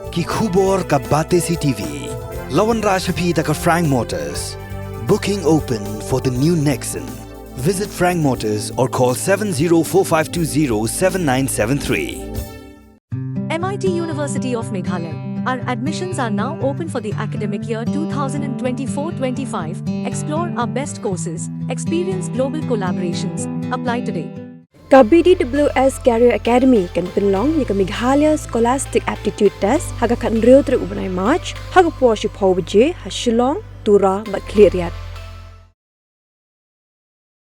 ki khubor ka bate si TV. Lawan Rashapi taka Frank Motors. Booking open for the new Nexon. Visit Frank Motors or call 7045207973. MIT University of Meghalaya. Our admissions are now open for the academic year 2024-25. Explore our best courses, experience global collaborations. Apply today. BDWS Career Academy kan penlong ni Meghalaya Scholastic Aptitude Test haga kan real tre ubnai March haga poshi pawje ha Shillong Tura bat cleariat.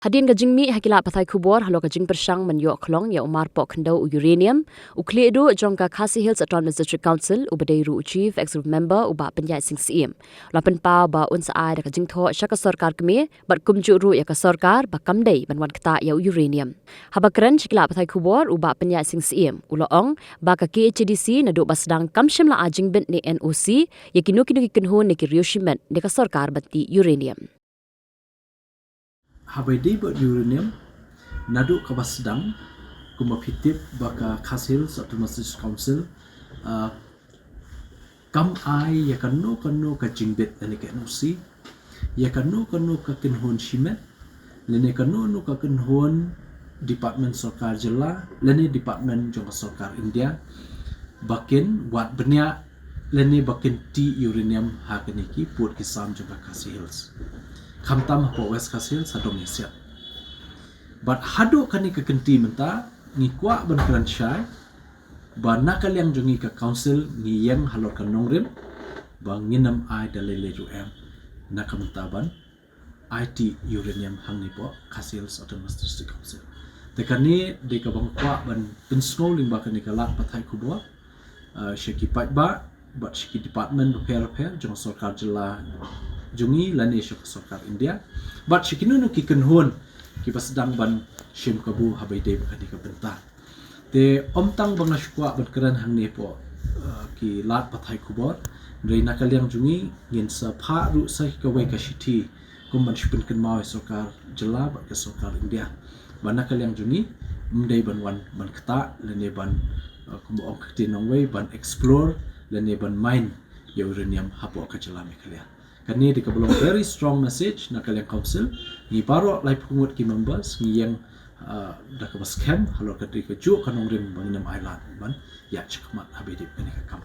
Hadin gajing mi hakila pathai khubor halo gajing persang menyo klong ya umar pok kendo uranium ukledo jongka Khasi Hills Autonomous District Council ubadeiru chief executive member uba penjai sing CM lapen pa ba unsa ai da gajing tho shaka sarkar kme bat kumju ru ya ka sarkar ba kamdei banwan Ktah ya uranium habakran chikla pathai khubor uba penjai sing CM uloong ba ka KHDC na do basdang kamshim la ajing bent ni NOC yakinu kinu kinho ne ki rioshiment ne ka sarkar bati uranium Habai buat uranium nadu kabasdang kumapitip baka Khasi Hills Autonomous District Council kam ai ya kanu ka jingbet ani ka NOC ya kanu ka kinhon shimet lene kanu ka kinhon Department Sarkar Jela lene Department jong Sarkar India bakin wat benya lene bakin ti uranium ha kaniki put kisam jong Khasi Hills Khamtam po West Khasi Hills sadom yasiat. But hado kani ka kenti menta ngikwa ban kransyai ba nakal yang jongi ka council ni yang halor ka nongrim ba nginam ai dalele ruem nakamenta ban IT uranium hangni po Khasi Hills Autonomous District Council. Tekani de ka bangkwa ban pensngo limba kani ka lat pathai kubwa shiki pat ba but shiki department repair jong sarkar jela jungi lani shok sarkar India but shikinu no ki kenhon ki pasdang ban shim kabu habai de kadi ka benta te omtang bang na shukwa ban keran hangni po ki lat pathai kubor reina kalyang jungi ngin sa pha ru sa ka wei ka shiti kumban shipin ken mawi sarkar jela ba ka sarkar India bana kalyang jungi mdei ban wan ban Ktah lene ban kumbo ong kti nongwei ban explore lene ban mine uranium hapo ka jela mekalya kani di kabulong very strong message na kaliang council ni baro lai pungut ki members ni yang da ka bas camp halo ka di ka ju kanong rim banginam island ban ya chikmat habidip kani ka kam